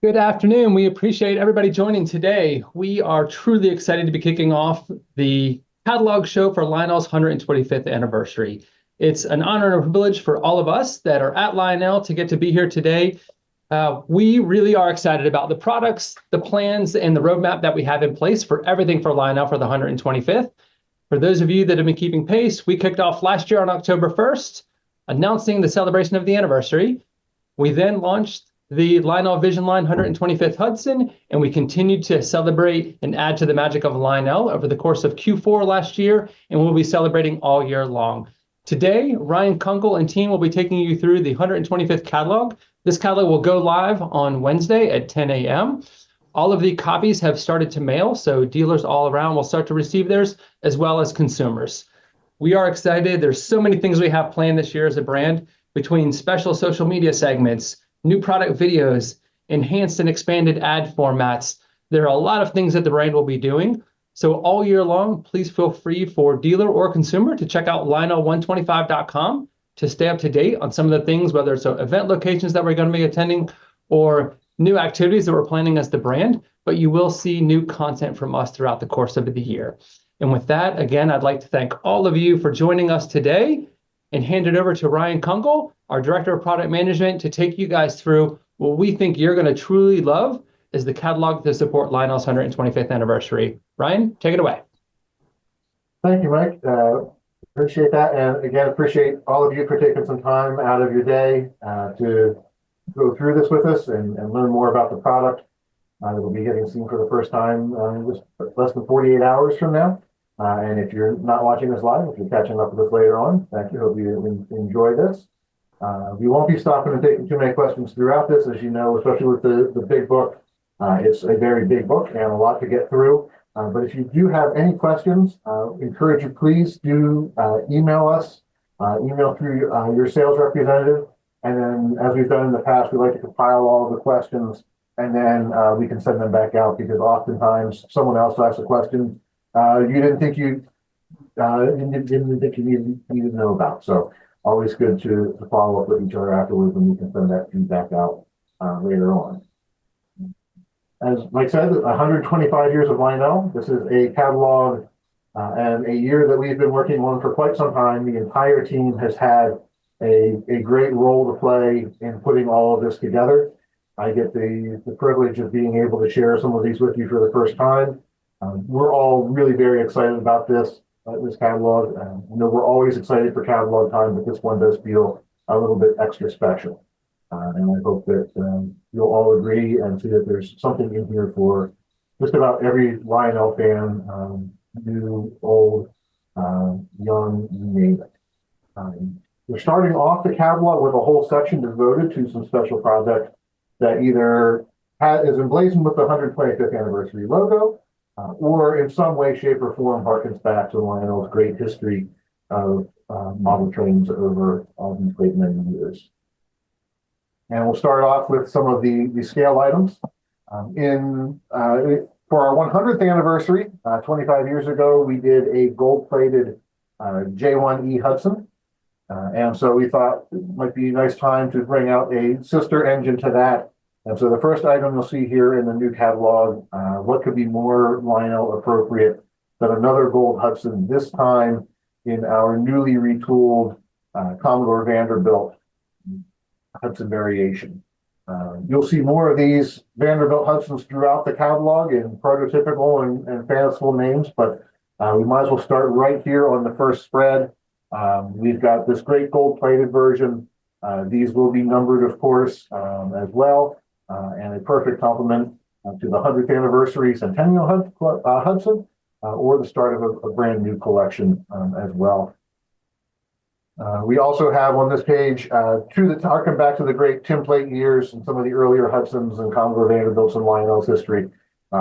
Good afternoon. We appreciate everybody joining today. We are truly excited to be kicking off the catalog show for Lionel's 125th anniversary. It's an honor and a privilege for all of us that are at Lionel to get to be here today. We really are excited about the products, the plans, and the roadmap that we have in place for everything for Lionel for the 125th. For those of you that have been keeping pace, we kicked off last year on October 1st, announcing the celebration of the anniversary. We then launched the Lionel Vision Line 125th Hudson, and we continued to celebrate and add to the magic of Lionel over the course of Q4 last year, and we'll be celebrating all year long. Today, Ryan Kunkel and team will be taking you through the 125th catalog. This catalog will go live on Wednesday at 10 a.m. All of the copies have started to mail, so dealers all around will start to receive theirs, as well as consumers. We are excited. There's so many things we have planned this year as a brand, between special social media segments, new product videos, enhanced and expanded ad formats. There are a lot of things that the brand will be doing. So all year long, please feel free for dealer or consumer to check out Lionel125.com to stay up to date on some of the things, whether it's event locations that we're going to be attending or new activities that we're planning as the brand, but you will see new content from us throughout the course of the year. And with that, again, I'd like to thank all of you for joining us today and hand it over to Ryan Kunkel, our Director of Product Management, to take you guys through what we think you're going to truly love is the catalog to support Lionel's 125th anniversary. Ryan, take it away. Thank you, Mike. Appreciate that. And again, appreciate all of you for taking some time out of your day to go through this with us and learn more about the product that will be getting seen for the first time just less than 48 hours from now. And if you're not watching this live, if you're catching up with us later on, thank you. Hope you enjoy this. We won't be stopping and taking too many questions throughout this, as you know, especially with the big book. It's a very big book and a lot to get through. But if you do have any questions, encourage you, please do email us, email through your sales representative. And then, as we've done in the past, we like to compile all of the questions and then we can send them back out, because oftentimes someone else asks a question you didn't think you needed to know about. So always good to follow up with each other afterwards, and we can send that feedback out later on. As Mike said, 125 years of Lionel. This is a catalog and a year that we've been working on for quite some time. The entire team has had a great role to play in putting all of this together. I get the privilege of being able to share some of these with you for the first time. We're all really very excited about this catalog. We're always excited for catalog time, but this one does feel a little bit extra special. And I hope that you'll all agree and see that there's something in here for just about every Lionel fan, new, old, young, you name it. We're starting off the catalog with a whole section devoted to some special projects that either is emblazoned with the 125th anniversary logo, or in some way, shape, or form harkens back to Lionel's great history of model trains over all these great many years. And we'll start off with some of the scale items. For our 100th anniversary, 25 years ago, we did a gold-plated J1E Hudson. And so we thought it might be a nice time to bring out a sister engine to that. And so the first item you'll see here in the new catalog, what could be more Lionel appropriate than another gold Hudson, this time in our newly retooled Commodore Vanderbilt Hudson variation. You'll see more of these Vanderbilt Hudsons throughout the catalog in prototypical and fanciful names, but we might as well start right here on the first spread. We've got this great gold-plated version. These will be numbered, of course, as well, and a perfect complement to the 100th anniversary Centennial Hudson, or the start of a brand new collection as well. We also have on this page harken back to the great template years and some of the earlier Hudsons and Commodore Vanderbilts in Lionel's history.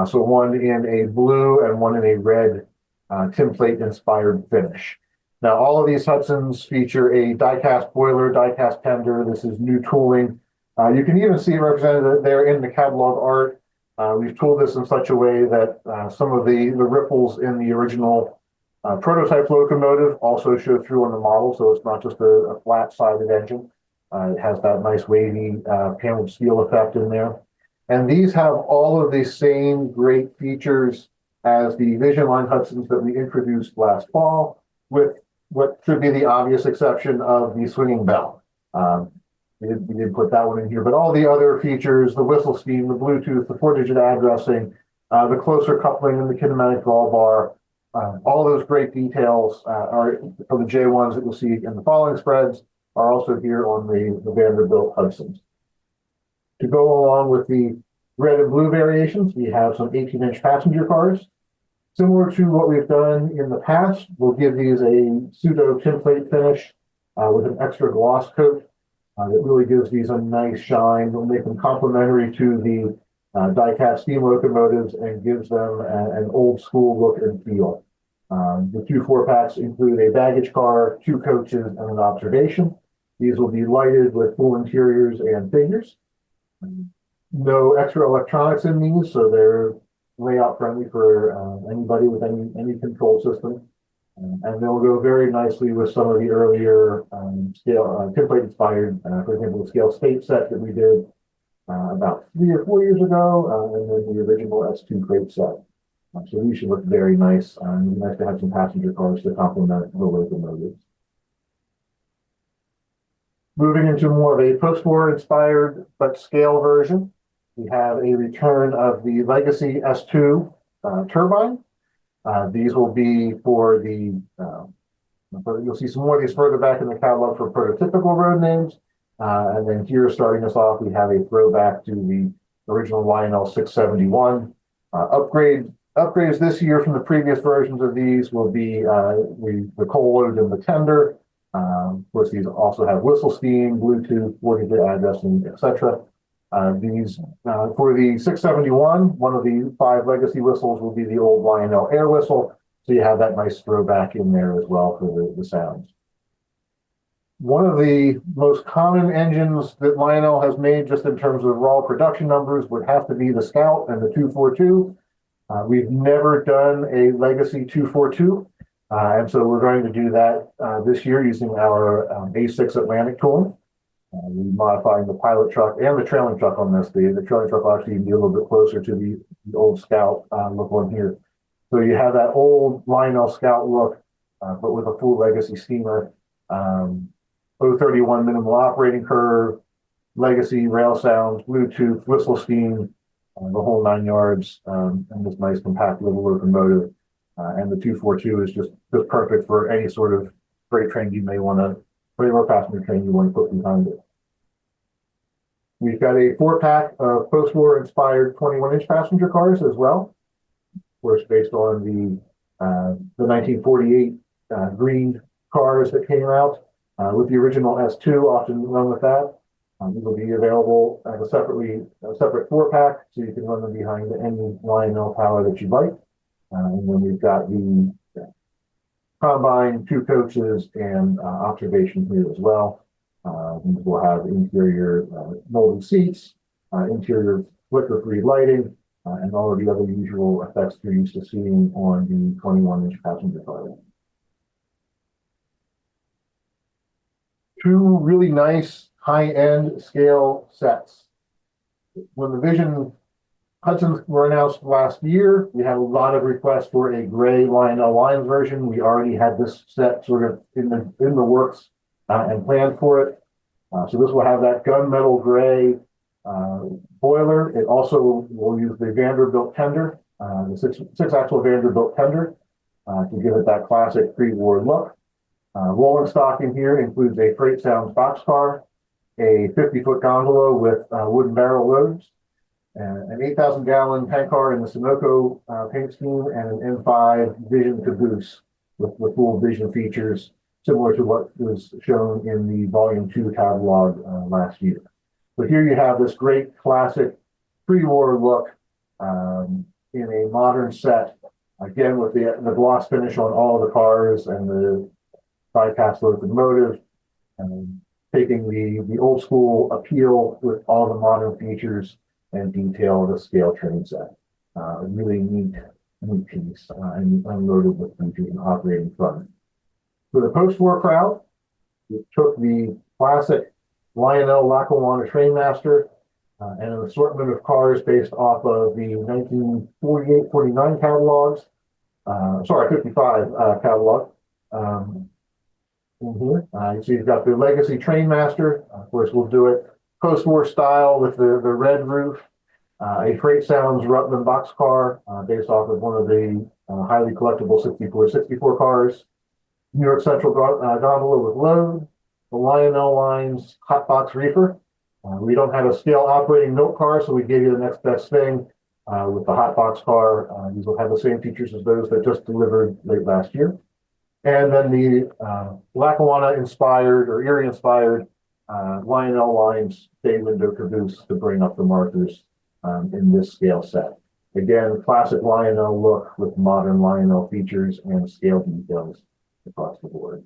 So one in a blue and one in a red template-inspired finish. Now, all of these Hudsons feature a die-cast boiler, die-cast tender. This is new tooling. You can even see it represented there in the catalog art. We've tooled this in such a way that some of the ripples in the original prototype locomotive also show through on the model, so it's not just a flat-sided engine. It has that nice wavy paneled steel effect in there. And these have all of the same great features as the Vision Line Hudsons that we introduced last fall, with what should be the obvious exception of the swinging bell. We didn't put that one in here, but all the other features, the whistle scheme, the Bluetooth, the 4-digit addressing, the closer coupling and the kinematic draw bar, all those great details are for the J1s that you'll see in the following spreads are also here on the Vanderbilt Hudsons. To go along with the red and blue variations, we have some 18-inch passenger cars. Similar to what we've done in the past, we'll give these a pseudo tinplate finish with an extra gloss coat that really gives these a nice shine. We'll make them complementary to the die-cast steam locomotives and gives them an old school look and feel. The 2 4-packs include a baggage car, 2 coaches, and an observation. These will be lighted with full interiors and figures. No extra electronics in these, so they're layout friendly for anybody with any control system. And they'll go very nicely with some of the earlier scale template inspired, for example, the scale state set that we did about 3 or 4 years ago, and then the original S2 crate set. So these should look very nice. It'd be nice to have some passenger cars to complement the locomotives. Moving into more of a post-war inspired but scale version, we have a return of the Legacy S2 turbine. These will be for the, you'll see some more of these further back in the catalog for prototypical road names. And then here, starting us off, we have a throwback to the original Lionel 671. Upgrades this year from the previous versions of these will be the coal load and the tender. Of course, these also have whistle steam, Bluetooth, 4-digit addressing, etc. These for the 671, one of the 5 legacy whistles will be the old Lionel air whistle. So you have that nice throwback in there as well for the sounds. One of the most common engines that Lionel has made just in terms of raw production numbers would have to be the Scout and the 242. We've never done a legacy 242. And so we're going to do that this year using our A6 Atlantic tooling. We're modifying the pilot truck and the trailing truck on this. The trailing truck will actually be a little bit closer to the old Scout look on here. So you have that old Lionel Scout look, but with a full legacy steamer. 031 minimal operating curve, legacy rail sounds, Bluetooth, whistle steam, the whole 9 yards, and this nice compact little locomotive. And the 242 is just perfect for any sort of freight train you may want to, or passenger train you want to put behind it. We've got a 4-pack of post-war inspired 21-inch passenger cars as well. Of course, based on the 1948 green cars that came out with the original S2, often run with that. These will be available as a separate 4-pack, so you can run them behind any Lionel power that you'd like. And then we've got the combine, 2 coaches, and observation here as well. We'll have interior molded seats, interior flicker-free lighting, and all of the other usual effects you're used to seeing on the 21-inch passenger car. 2 really nice high-end scale sets. When the Vision Hudsons were announced last year, we had a lot of requests for a gray Lionel Lions version. We already had this set sort of in the works and planned for it. So this will have that gunmetal gray boiler. It also will use the Vanderbilt tender, the six-axle Vanderbilt tender, to give it that classic pre-war look. Rolling stock in here includes a Freight Sounds boxcar, a 50-foot gondola with wooden barrel loads, an 8,000-gallon tank car in the Sunoco paint scheme, and an M5 Vision caboose with full Vision features, similar to what was shown in the Volume 2 catalog last year. So here you have this great classic pre-war look in a modern set, again with the gloss finish on all of the cars and the die-cast locomotive, taking the old school appeal with all the modern features and detail of the scale train set. A really neat piece and unloaded with features and operating front. For the post-war crowd, we took the classic Lionel Lackawanna Trainmaster and an assortment of cars based off of the 1948-49 catalogs. Sorry, 55 catalog. In here, so you've got the Legacy Trainmaster. Of course, we'll do it post-war style with the red roof. A Freight Sounds Rutland boxcar based off of one of the highly collectible 64 cars. New York Central gondola with load. The Lionel Lines Hot Box Reefer. We don't have a scale operating milk car, so we gave you the next best thing with the Hot Box car. These will have the same features as those that just delivered late last year. And then the Lackawanna inspired or Erie inspired Lionel Lines bay window caboose to bring up the markers in this scale set. Again, classic Lionel look with modern Lionel features and scale details across the board.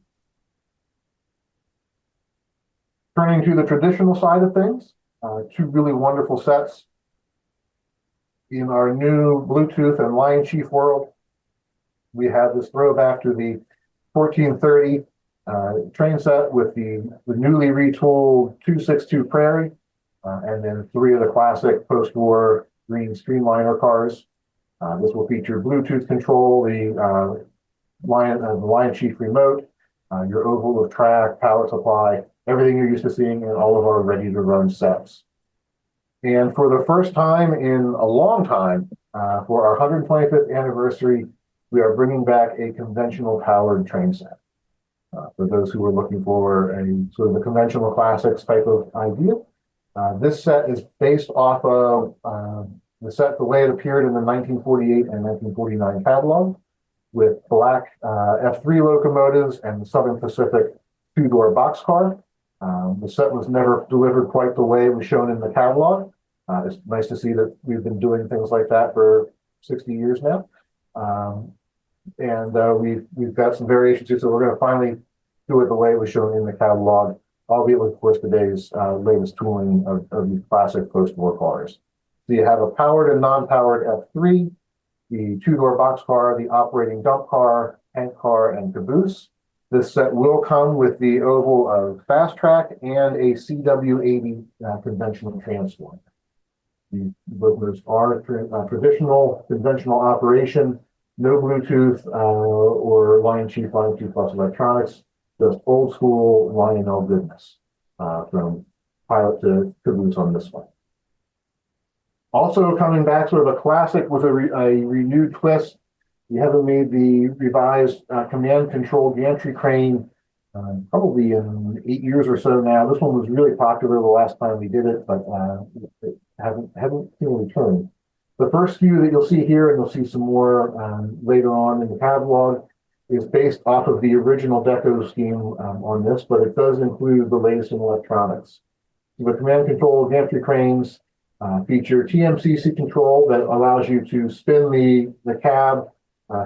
Turning to the traditional side of things, two really wonderful sets. In our new Bluetooth and Lion Chief world, we have this throwback to the 1430 train set with the newly retooled 262 Prairie, and then three of the classic post-war green Streamliner cars. This will feature Bluetooth control, the Lion Chief remote, your oval of track, power supply, everything you're used to seeing in all of our ready-to-run sets. And for the first time in a long time, for our 125th anniversary, we are bringing back a conventional powered train set. For those who are looking for a sort of the conventional classics type of idea, this set is based off of the set the way it appeared in the 1948 and 1949 catalog, with black F3 locomotives and the Southern Pacific two-door boxcar. The set was never delivered quite the way it was shown in the catalog. It's nice to see that we've been doing things like that for 60 years now. We've got some variations here, so we're going to finally do it the way it was shown in the catalog, albeit with, of course, today's latest tooling of these classic post-war cars. So you have a powered and non-powered F3, the two-door boxcar, the operating dump car, tank car, and caboose. This set will come with the oval of Fast Track and a CW80 conventional transformer. The locomotives are traditional conventional operation, no Bluetooth or Lion Chief Plus electronics, just old school Lionel goodness from pilot to caboose on this one. Also coming back, sort of a classic with a renewed twist. We haven't made the revised command control gantry crane probably in 8 years or so now. This one was really popular the last time we did it, but it haven't seen a return. The first few that you'll see here, and you'll see some more later on in the catalog, is based off of the original deco scheme on this, but it does include the latest in electronics. The command control gantry cranes feature TMCC control that allows you to spin the cab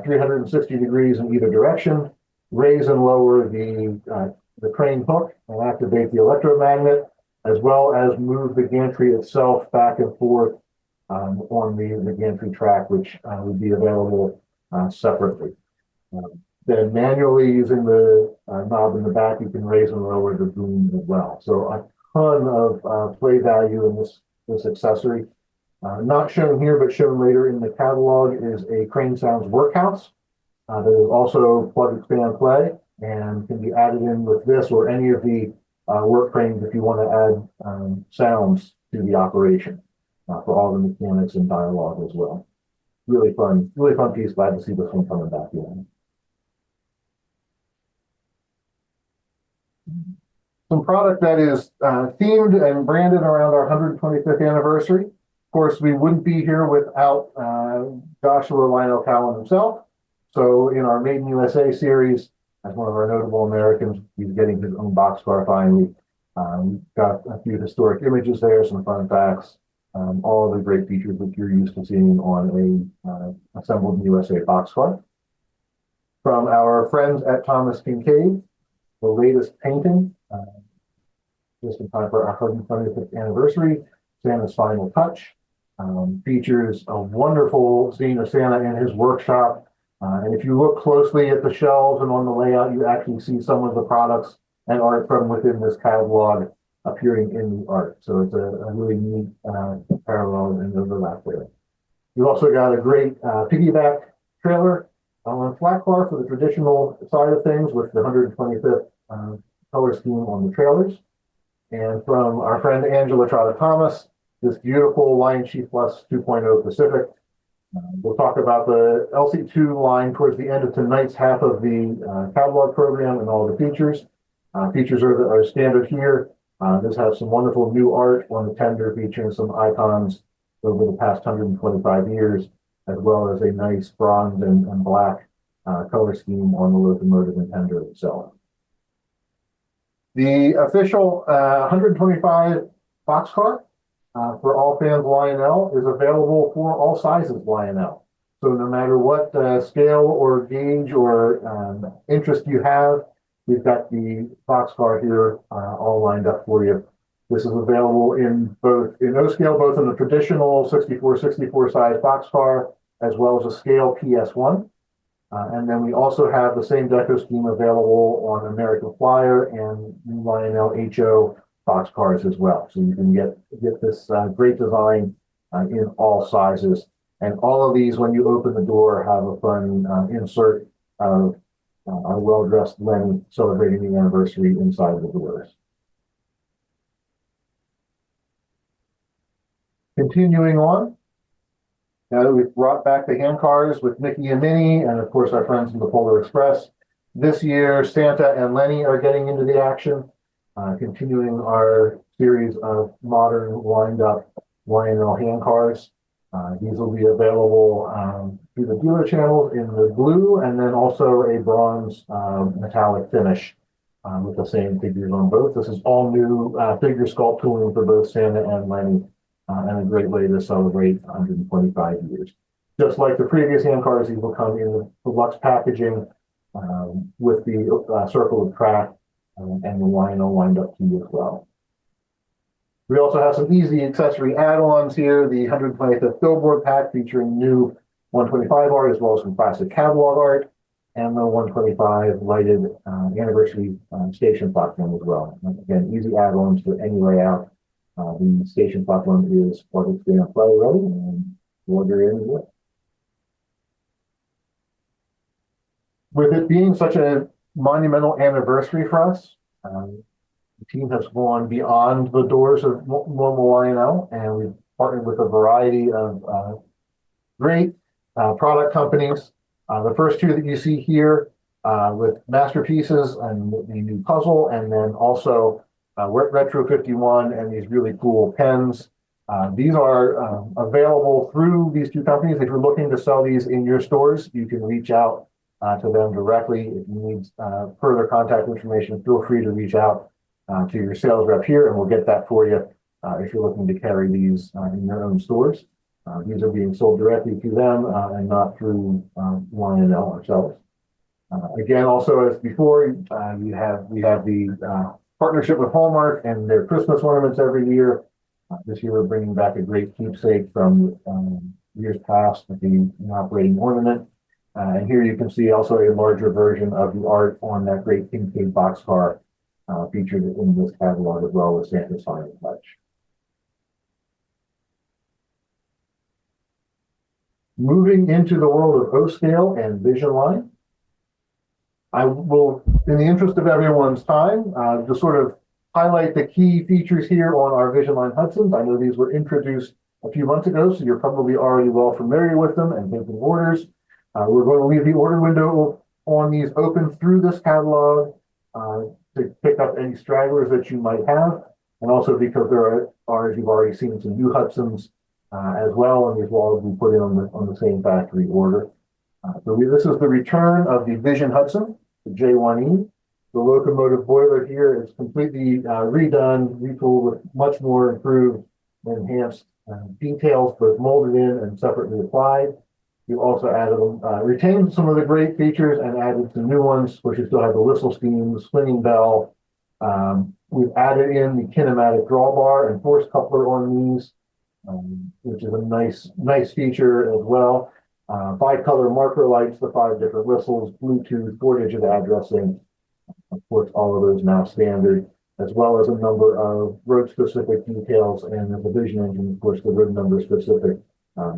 360 degrees in either direction, raise and lower the crane hook and activate the electromagnet, as well as move the gantry itself back and forth on the gantry track, which would be available separately. Then manually using the knob in the back, you can raise and lower the boom as well. So a ton of play value in this accessory. Not shown here, but shown later in the catalog is a Crane Sounds workhouse that is also plug, expand, play, and can be added in with this or any of the work cranes if you want to add sounds to the operation for all the mechanics and dialogue as well. Really fun piece. Glad to see this one coming back in. Some product that is themed and branded around our 125th anniversary. Of course, we wouldn't be here without Joshua Lionel Cowan himself. So in our Made in USA series, as one of our notable Americans, he's getting his own boxcar finally. We've got a few historic images there, some fun facts, all of the great features that you're used to seeing on a assembled USA boxcar. From our friends at Thomas Kincaid, the latest painting, just in time for our 125th anniversary, Santa's Final Touch. Features a wonderful scene of Santa in his workshop. And if you look closely at the shelves and on the layout, you actually see some of the products and art from within this catalog appearing in the art. So it's a really neat parallel and overlap there. You've also got a great piggyback trailer on flat car for the traditional side of things with the 125th color scheme on the trailers. And from our friend Angela Trotta Thomas, this beautiful Lion Chief Plus 2.0 Pacific. We'll talk about the LC2 line towards the end of tonight's half of the catalog program and all the features. Features are standard here. This has some wonderful new art on the tender featuring some icons over the past 125 years, as well as a nice bronze and black color scheme on the locomotive and tender itself. The official 125 boxcar for all fans Lionel is available for all sizes Lionel. So no matter what scale or gauge or interest you have, we've got the boxcar here all lined up for you. This is available in O scale, both in the traditional 64/64 size boxcar, as well as a scale PS1. And then we also have the same deco scheme available on American Flyer and Lionel HO boxcars as well. So you can get this great design in all sizes. And all of these, when you open the door, have a fun insert of our well-dressed Lenny celebrating the anniversary inside the doors. Continuing on, now that we've brought back the hand cars with Mickey and Minnie, and of course our friends from the Polar Express, this year Santa and Lenny are getting into the action, continuing our series of modern wind-up Lionel hand cars. These will be available through the dealer channels in the blue, and then also a bronze metallic finish with the same figures on both. This is all new figure sculpt tooling for both Santa and Lenny. And a great way to celebrate 125 years. Just like the previous hand cars, these will come in the deluxe packaging with the circle of track and the Lionel wind-up key as well. We also have some easy accessory add-ons here. The 125th billboard pack featuring new 125 art as well as some classic catalog art, and the 125 lighted anniversary station platform as well. And again, easy add-ons for any layout. The station platform is plug-and-play ready, and order in with. With it being such a monumental anniversary for us, the team has gone beyond the doors of normal Lionel, and we've partnered with a variety of great product companies. The first two that you see here with Masterpieces and the new puzzle, and then also Retro 51 and these really cool pens. These are available through these two companies. If you're looking to sell these in your stores, you can reach out to them directly. If you need further contact information, feel free to reach out to your sales rep here, and we'll get that for you if you're looking to carry these in your own stores. These are being sold directly to them and not through Lionel ourselves. Again, also as before, we have the partnership with Hallmark and their Christmas ornaments every year. This year, we're bringing back a great keepsake from years past with the operating ornament. And here you can see also a larger version of the art on that great Kincaid boxcar featured in this catalog as well with Santa's Sign and Touch. Moving into the world of O-Scale and Vision Line, I will, in the interest of everyone's time, just sort of highlight the key features here on our Vision Line Hudsons. I know these were introduced a few months ago, so you're probably already well familiar with them and taking orders. We're going to leave the order window on these open through this catalog to pick up any stragglers that you might have, and also because there are, as you've already seen, some new Hudsons as well, and these will all be put in on the same factory order. This is the return of the Vision Hudson, the J1E. The locomotive boiler here is completely redone, retooled with much more improved and enhanced details, both molded in and separately applied. You also added, retained some of the great features and added some new ones, which you still have the whistle scheme, the swinging bell. We've added in the kinematic drawbar and force coupler on these, which is a nice feature as well. Bicolor marker lights, the 5 different whistles, Bluetooth, 4-digit addressing. Of course, all of those now standard. as well as a number of road-specific details and the vision engine, of course, the road number-specific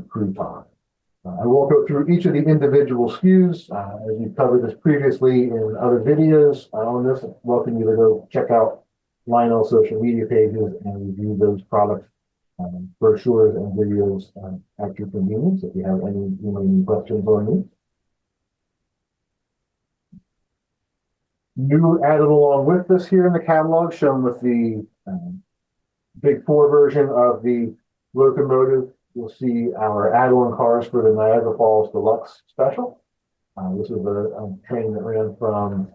crew time. I won't go through each of the individual SKUs, as we've covered this previously in other videos on this. I welcome you to go check out Lionel social media pages and review those product brochures and videos at your convenience if you have any remaining questions on these. New added along with this here in the catalog, shown with the Big 4 version of the locomotive. You'll see our add-on cars for the Niagara Falls Deluxe Special. This is a train that ran from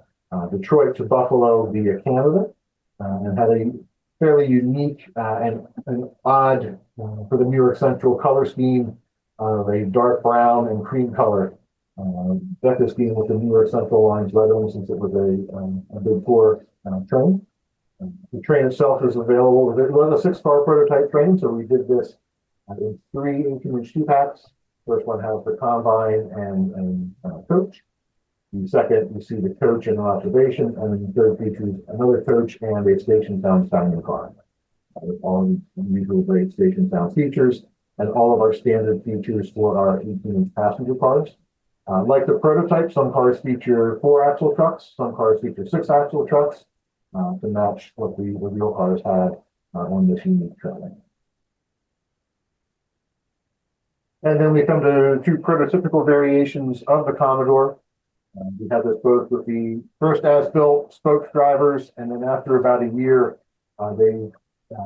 Detroit to Buffalo via Canada and had a fairly unique and odd for the New York Central color scheme of a dark brown and cream color decker scheme with the New York Central lines lettering, since it was a Big 4 train. The train itself is available. It was a 6-car prototype train, so we did this in 3 18-inch 2-packs. First one has the combine and coach. The second, you see the coach and observation, and then the third features another coach and a station sound styling car. With all usual great station sound features and all of our standard features for our 18-inch passenger cars. Like the prototype, some cars feature 4-axle trucks, some cars feature 6-axle trucks to match what the real cars had on this unique train. And then we come to 2 prototypical variations of the Commodore. We have this both with the first as-built spokes drivers, and then after about a year, they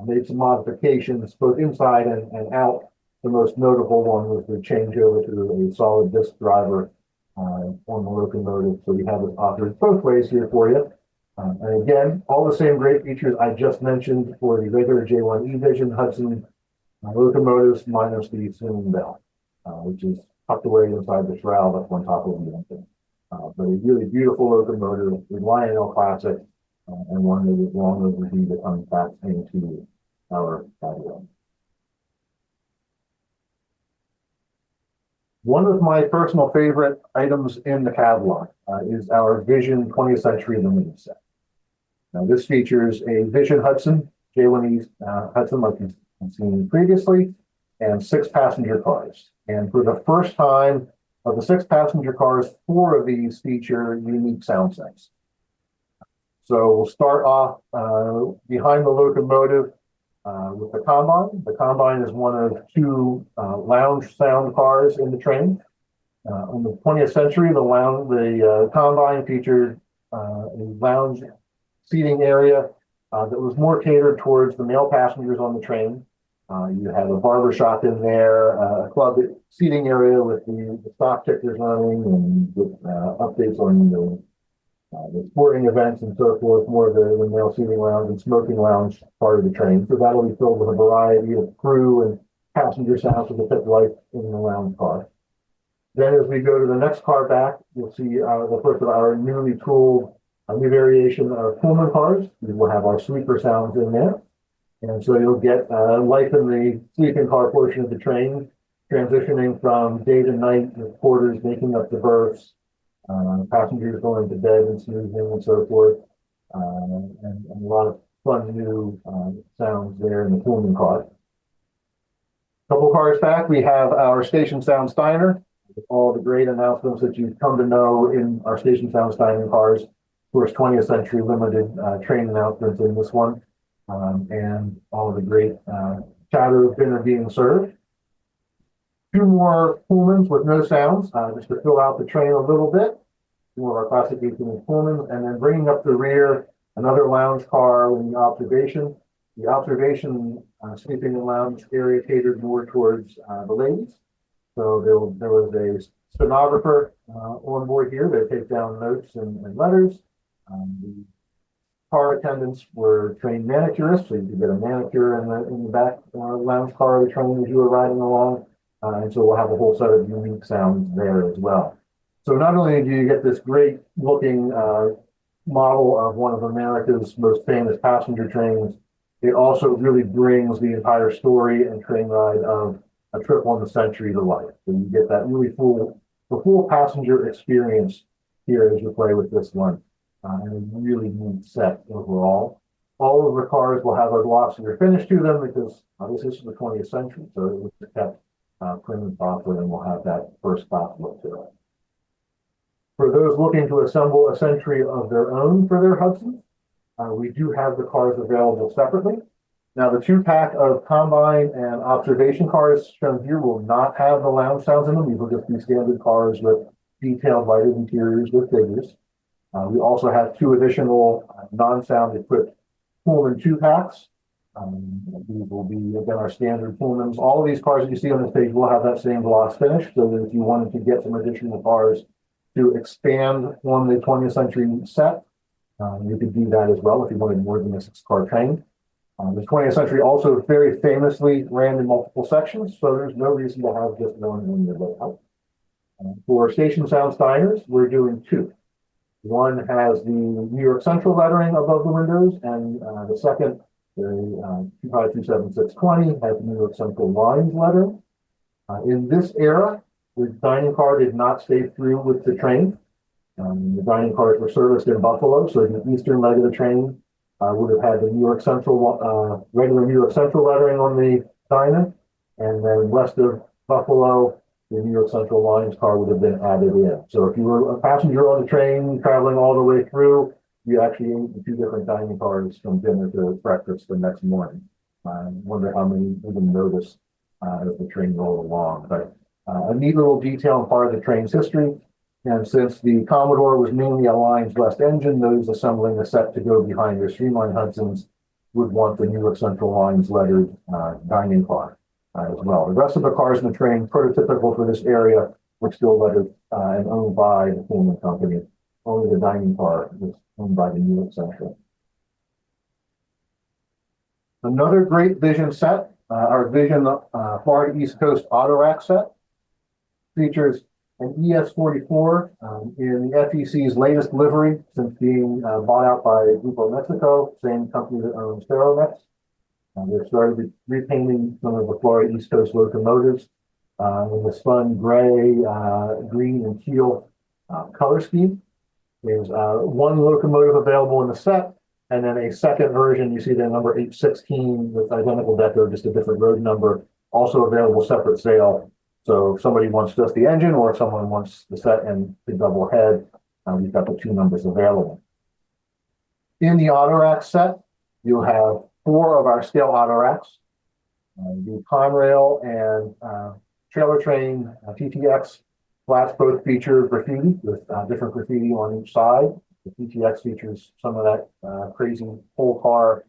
made some modifications both inside and out. The most notable one was the changeover to a solid disc driver on the locomotive. So we have it offered both ways here for you. And again, all the same great features I just mentioned for the regular J1E Vision Hudson locomotives, minus the swinging bell, which is tucked away inside the shroud up on top of the engine. But a really beautiful locomotive, a Lionel classic, and one that is long overdue that comes back into our catalog. One of my personal favorite items in the catalog is our Vision 20th Century Limited set. Now, this features a Vision Hudson, J1E Hudson, like you've seen previously, and 6 passenger cars. And for the first time of the 6 passenger cars, 4 of these feature unique sound sets. So we'll start off behind the locomotive with the combine. The combine is one of 2 lounge sound cars in the train. In the 20th century, the combine featured a lounge seating area that was more catered towards the male passengers on the train. You had a barber shop in there, a club seating area with the stock tickers running, and with updates on the sporting events and so forth, more of the male seating lounge and smoking lounge part of the train. So that'll be filled with a variety of crew and passenger sounds with the pit life in the lounge car. Then as we go to the next car back, you'll see the first of our newly tooled new variation of Pullman cars. We will have our sleeper sounds in there. And so you'll get life in the sleeping car portion of the train, transitioning from day to night with porters making up the berths, passengers going to bed and snoozing and so forth, and a lot of fun new sounds there in the Pullman car. A couple cars back, we have our Station Sound Steiner, with all the great announcements that you've come to know in our Station Sound Steiner cars. Of course, 20th Century Limited train announcements in this one. And all of the great chatter of dinner being served. 2 more Pullmans with no sounds, just to fill out the train a little bit. 2 of our classic 18-inch Pullmans, and then bringing up the rear, another lounge car in the observation. The observation sleeping and lounge area catered more towards the ladies. So there was a stenographer on board here that take down notes and letters. The car attendants were trained manicurists, so you could get a manicure in the back lounge car of the train as you were riding along. And so we'll have a whole set of unique sounds there as well. So not only do you get this great looking model of one of America's most famous passenger trains, it also really brings the entire story and train ride of a trip on the century to life. So you get that really the full passenger experience here as you play with this one. And a really neat set overall. All of the cars will have a glossier finish to them because obviously this is the 20th century, so it was kept prim and proper and will have that first class look to it. For those looking to assemble a Century of their own for their Hudson, we do have the cars available separately. Now, the two-pack of combine and observation cars shown here will not have the lounge sounds in them. These will just be standard cars with detailed lighted interiors with figures. We also have two additional non-sound equipped Pullman two-packs. These will be, again, our standard Pullmans. All of these cars that you see on this page will have that same gloss finish, so that if you wanted to get some additional cars to expand on the 20th century set, you could do that as well if you wanted more than a 6-car train. The 20th century also very famously ran in multiple sections, so there's no reason to have just one in the layout. For station sound diners, we're doing two. One has the New York Central lettering above the windows, and the second, the 2527620, has the New York Central Lines lettering. In this era, the dining car did not stay through with the train. The dining cars were serviced in Buffalo, so the eastern leg of the train would have had the New York Central, regular New York Central lettering on the diner, and then west of Buffalo, the New York Central Lines car would have been added in. So if you were a passenger on the train traveling all the way through, you actually ate the two different dining cars from dinner to breakfast the next morning. I wonder how many even noticed as the train rolled along. But a neat little detail and part of the train's history. And since the Commodore was mainly a Lines West engine, those assembling the set to go behind their Streamline Hudsons would want the New York Central Lines lettered dining car as well. The rest of the cars in the train, prototypical for this area, were still lettered and owned by the Pullman company. Only the dining car was owned by the New York Central. Another great Vision set, our Vision Florida East Coast Auto Rack set, features an ES44 in the FEC's latest livery since being bought out by Grupo Mexico, same company that owns Ferromex. They've started repainting some of the Florida East Coast locomotives in the fun gray, green, and teal color scheme. There's one locomotive available in the set, and then a second version, you see the number 816 with identical deco, just a different road number, also available separate sale. So if somebody wants just the engine, or if someone wants the set and the double head, we've got the two numbers available. In the auto rack set, you'll have 4 of our scale auto racks. The Conrail and trailer train TTX flats both feature graffiti with different graffiti on each side. The TTX features some of that crazy whole car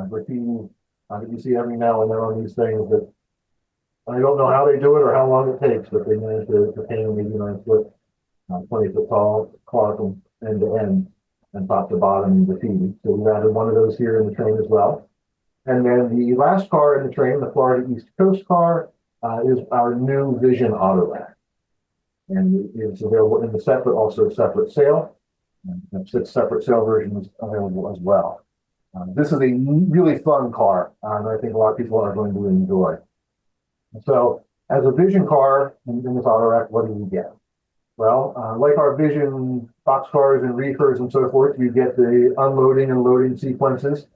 graffiti that you see every now and then on these things that I don't know how they do it or how long it takes, but they manage to paint an 89-foot, 20-foot tall car from end to end and top to bottom graffiti. So we've added one of those here in the train as well. And then the last car in the train, the Florida East Coast car, is our new Vision Auto Rack. And it's available in the set, but also separate sale. And 6 separate sale versions available as well. This is a really fun car, and I think a lot of people are going to enjoy. So, as a Vision car in this auto rack, what do you get? Well, like our Vision boxcars and reefers and so forth, you get the unloading and loading sequences.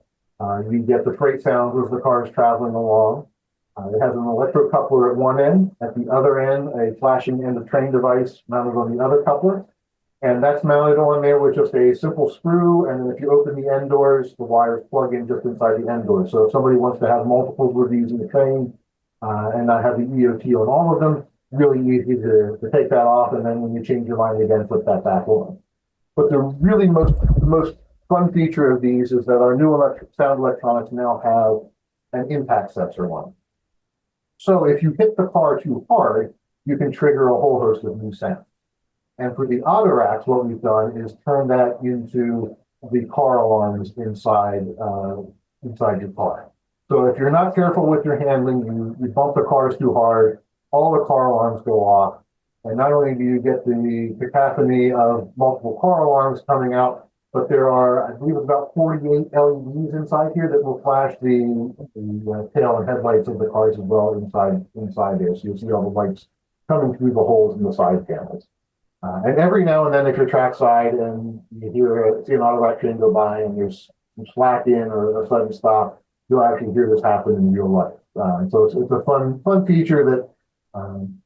You get the freight sounds as the car is traveling along. It has an electrocoupler at one end. At the other end, a flashing end of train device mounted on the other coupler. And that's mounted on there with just a simple screw. And then if you open the end doors, the wires plug in just inside the end doors. So if somebody wants to have multiple reviews in the train and not have the EOT on all of them, really easy to take that off. And then when you change your mind again, put that back on. But the really most fun feature of these is that our new sound electronics now have an impact sensor on it. So if you hit the car too hard, you can trigger a whole host of new sounds. And for the auto racks, what we've done is turn that into the car alarms inside your car. So if you're not careful with your handling, you bump the cars too hard, all the car alarms go off. And not only do you get the cacophony of multiple car alarms coming out, but there are, I believe, about 48 LEDs inside here that will flash the tail and headlights of the cars as well inside there. So you'll see all the lights coming through the holes in the side panels. And every now and then, if you're trackside and you see an auto rack train go by and there's slack in or a sudden stop, you'll actually hear this happen in real life. So it's a fun feature that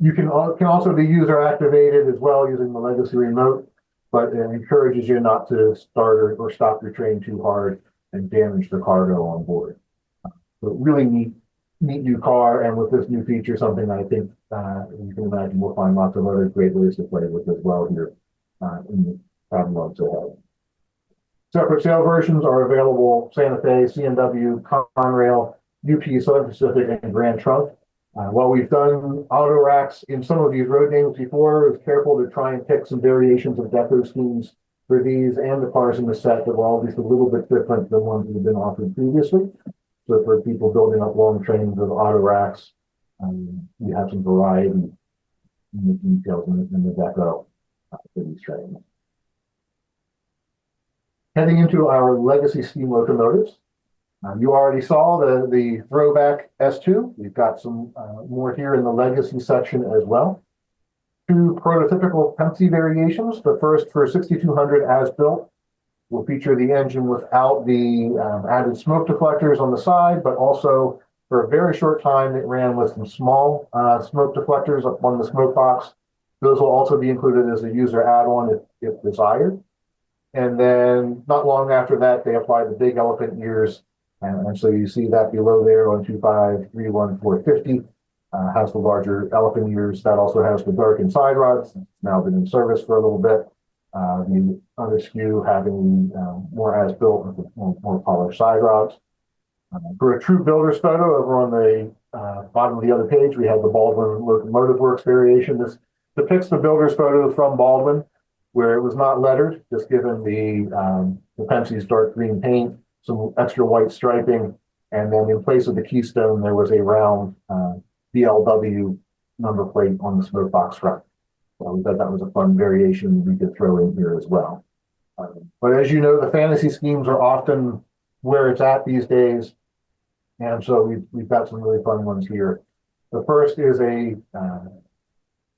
you can also be user activated as well using the legacy remote, but it encourages you not to start or stop your train too hard and damage the cargo on board. So really neat new car, and with this new feature, something I think you can imagine we'll find lots of other great ways to play with as well here in the catalogs ahead. Separate sale versions are available: Santa Fe, CNW, Conrail, UP, Southern Pacific, and Grand Trunk. While we've done auto racks in some of these road names before, it's careful to try and pick some variations of deco schemes for these and the cars in the set that were all just a little bit different than ones that have been offered previously. So for people building up long trains of auto racks, you have some variety in the details in the deco for these trains. Heading into our legacy steam locomotives, you already saw the throwback S2. We've got some more here in the legacy section as well. Two prototypical Penske variations. The first for 6200 as built will feature the engine without the added smoke deflectors on the side, but also for a very short time it ran with some small smoke deflectors up on the smoke box. Those will also be included as a user add-on if desired. And then not long after that, they applied the big elephant ears. And so you see that below there on 2531450 has the larger elephant ears. That also has the darkened side rods. It's now been in service for a little bit. The other SKU having more as built with more polished side rods. For a true builder's photo over on the bottom of the other page, we have the Baldwin Locomotive Works variation. This depicts the builder's photo from Baldwin, where it was not lettered, just given the Penske's dark green paint, some extra white striping, and then in place of the keystone, there was a round BLW number plate on the smoke box front. So we thought that was a fun variation we could throw in here as well. But as you know, the fantasy schemes are often where it's at these days, and so we've got some really fun ones here. The first is a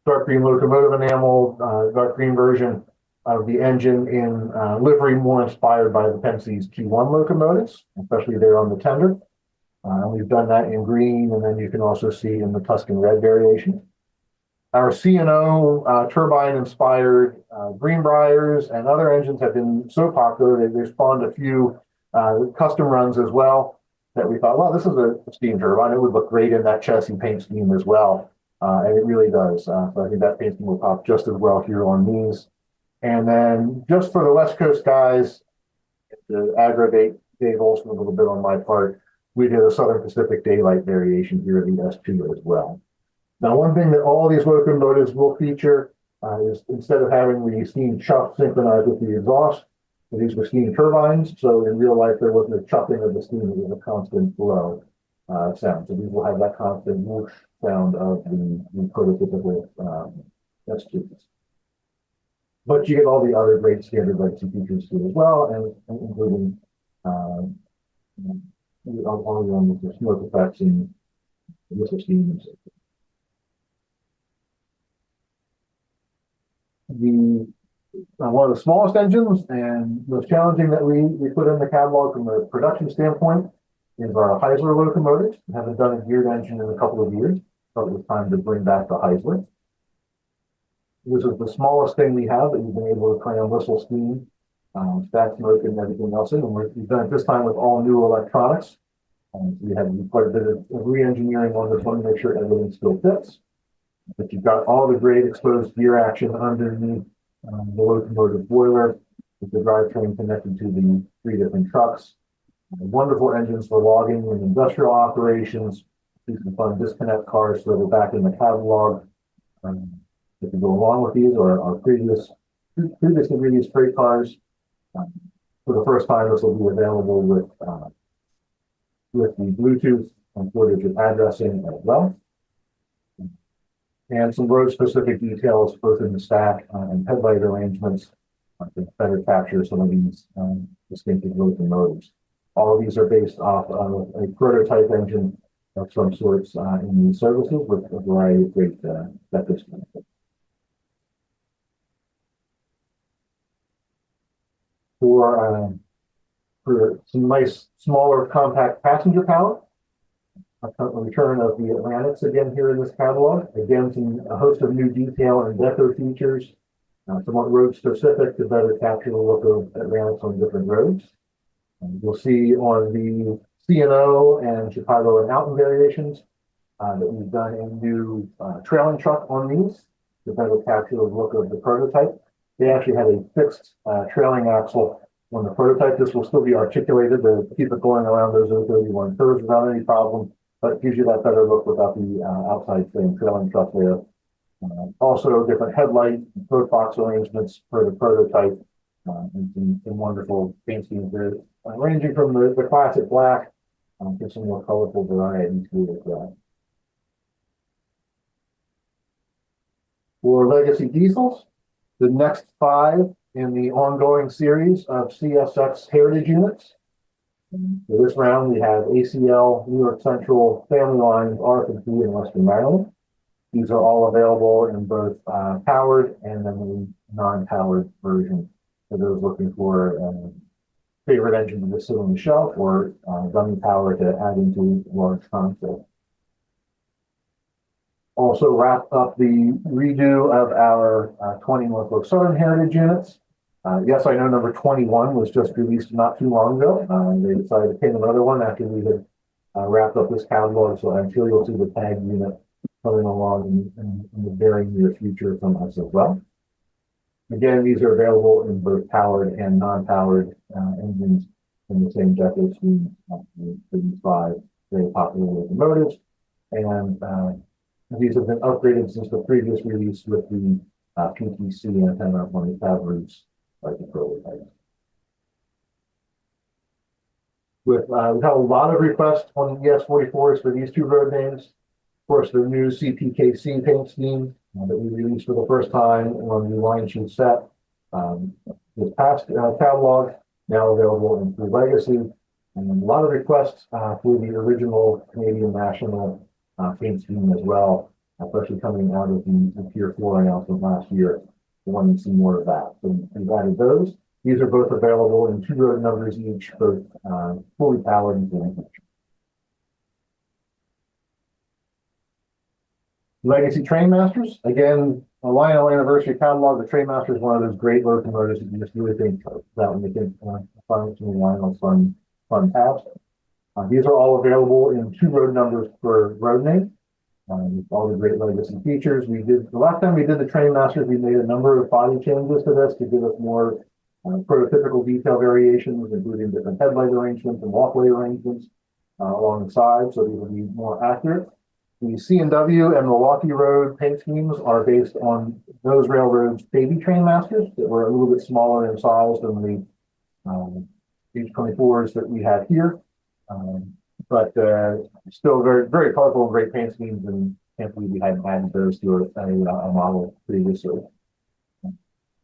dark green locomotive enamel, dark green version of the engine in livery more inspired by the Penske's T1 locomotives, especially there on the tender. We've done that in green, and then you can also see in the Tuscan red variation. Our C&O turbine-inspired Greenbriers and other engines have been so popular, they've spawned a few custom runs as well that we thought, well, this is a steam turbine. It would look great in that chassis paint scheme as well. And it really does. So I think that paint scheme will pop just as well here on these. And then just for the West Coast guys, to aggravate Dave Olson a little bit on my part, we did a Southern Pacific daylight variation here of the S2 as well. Now, one thing that all these locomotives will feature is instead of having the steam chuff synchronized with the exhaust, these were steam turbines. So in real life, there wasn't a chuffing of the steam, it was a constant flow sound. So these will have that constant whoosh sound of the prototypical S2s. But you get all the other great standard legacy features too as well, and including all the smoke effects and whistle steam and so forth. One of the smallest engines and most challenging that we put in the catalog from a production standpoint is our Heisler locomotives. We haven't done a geared engine in a couple of years, so it was time to bring back the Heisler. This is the smallest thing we have that we've been able to play on whistle steam, stack smoke, and everything else in. And we've done it this time with all new electronics. So we had quite a bit of re-engineering on this one to make sure everything still fits. But you've got all the great exposed gear action underneath the locomotive boiler with the drivetrain connected to the 3 different trucks. Wonderful engines for logging and industrial operations. These are fun disconnect cars, so they're back in the catalog. If you go along with these or our previously released freight cars, for the first time, this will be available with the Bluetooth and 4-digit addressing as well. And some road-specific details both in the stack and headlight arrangements to better capture some of these distinctive locomotives. All of these are based off of a prototype engine of some sorts in these services with a variety of great benefits. For for some nice, smaller, compact passenger pallet. A return of the Atlantics again here in this catalog. Again, a host of new detail and deco features, somewhat road specific to better capture the look of Atlantics on different roads. You'll see on the C&O and Chicago and Alton variations that we've done a new trailing truck on these to better capture the look of the prototype. They actually had a fixed trailing axle on the prototype. This will still be articulated to keep it going around those 031 curves without any problem, but it gives you that better look without the outside frame trailing truck there. Also, different headlight and road box arrangements for the prototype, and some wonderful paint schemes there, ranging from the classic black to some more colorful variety to it as well. For legacy diesels, the next 5 in the ongoing series of CSX heritage units. For this round, we have ACL, New York Central, Family Lines, RF&P, and Western Maryland. These are all available in both powered and then the non-powered version for those looking for favorite engine to sit on the shelf or dummy power to add into large console. Also wrapped up the redo of our 20 Norfolk Southern heritage units. Yes, I know number 21 was just released not too long ago. They decided to paint another one after we had wrapped up this catalog, so I'm sure you'll see the tag unit coming along in the very near future from us as well. Again, these are available in both powered and non-powered engines in the same deco scheme for these 5 very popular locomotives. And these have been upgraded since the previous release with the PTC antenna on the cab routes like the prototype. We've had a lot of requests on the ES44s for these 2 road names. Of course, the new CPKC paint scheme that we released for the first time on the line sheet set. This past catalog, now available in True Legacy, and a lot of requests for the original Canadian National paint scheme as well, especially coming out of the Tier 4 announcement last year. We want to see more of that. So we've added those. These are both available in 2 road numbers each, both fully powered and fully functional. Legacy Trainmasters, again, a Lionel anniversary catalog. The Trainmaster is one of those great locomotives that you just really think about when you think functioning Lionel's fun tabs. These are all available in 2 road numbers per road name. All the great legacy features. The last time we did the Trainmasters, we made a number of body changes to this to give us more prototypical detail variations, including different headlight arrangements and walkway arrangements along the side, so these will be more accurate. The C&W and Milwaukee Road paint schemes are based on those railroads' baby Trainmasters that were a little bit smaller in size than the H24s that we have here. But still very, very colorful and great paint schemes, and can't believe we hadn't added those to a model previously.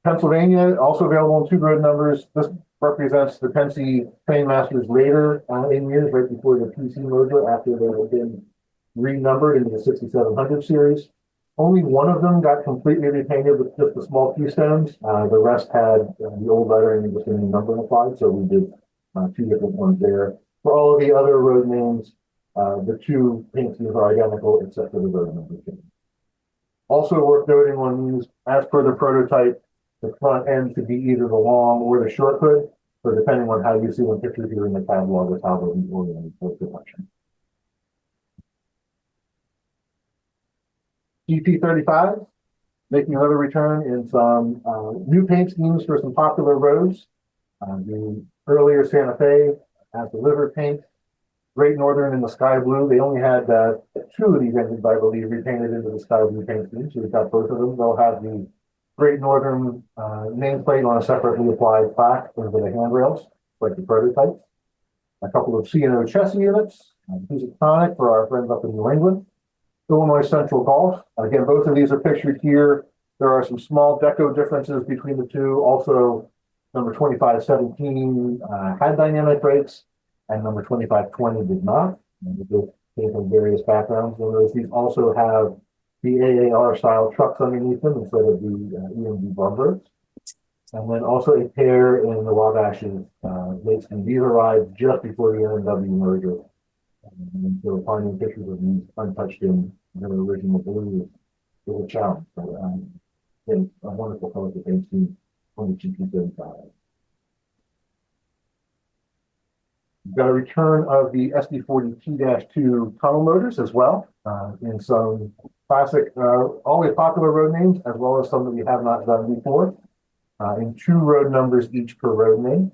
Pennsylvania, also available in 2 road numbers. This represents the Pennsy Trainmasters later in years, right before the PC merger, after they had been renumbered into the 6700 series. Only one of them got completely repainted with just the small keystones. The rest had the old lettering and just a new number applied, so we did 2 different ones there. For all of the other road names, the 2 paint schemes are identical except for the road number change. Also worth noting on these, as per the prototype, the front end could be either the long or the short hood, so depending on how you see them pictured here in the catalog is how they'll be oriented for production. GP35, making another return in some new paint schemes for some popular roads. The earlier Santa Fe has the liver paint, Great Northern in the sky blue. They only had 2 of these engines, I believe, repainted into the sky blue paint scheme, so we've got both of them. They'll have the Great Northern nameplate on a separately applied plaque over the handrails, like the prototype. A couple of C&O chassis units, Housatonic for our friends up in New England. Illinois Central Golf. Again, both of these are pictured here. There are some small deco differences between the 2. Also, number 2517 had dynamic brakes, and number 2520 did not. And they both came from various backgrounds. These also have the AAR style trucks underneath them instead of the EMD bumpers. And then also a pair in the Wabash's late skin. These arrived just before the NW merger. And so finding pictures of these untouched in their original blue is a challenge. But it's a wonderful color that they've seen on the GP35. We've got a return of the SD40T-2 tunnel motors as well, in some classic, always popular road names, as well as some that we have not done before, in 2 road numbers each per road name.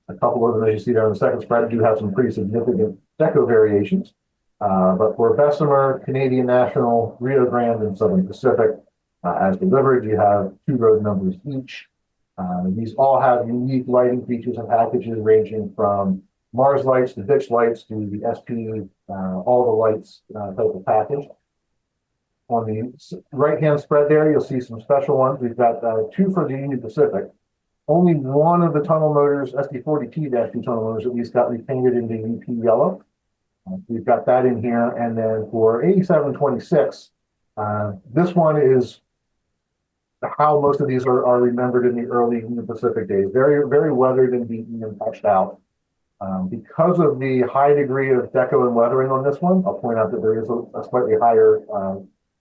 A couple of them, as you see there on the second spread, do have some pretty significant deco variations. But for Bessemer, Canadian National, Rio Grande, and Southern Pacific, as delivered, you have 2 road numbers each. These all have unique lighting features and packages ranging from Mars lights to ditch lights to the SP, all the lights type of package. On the right-hand spread there, you'll see some special ones. We've got 2 for the Union Pacific. Only one of the tunnel motors, SD40T-2 tunnel motors, at least got repainted into UP yellow. We've got that in here. And then for 8726, this one is how most of these are remembered in the early Union Pacific days. Very, very weathered and beaten and touched out. Because of the high degree of deco and weathering on this one, I'll point out that there is a slightly higher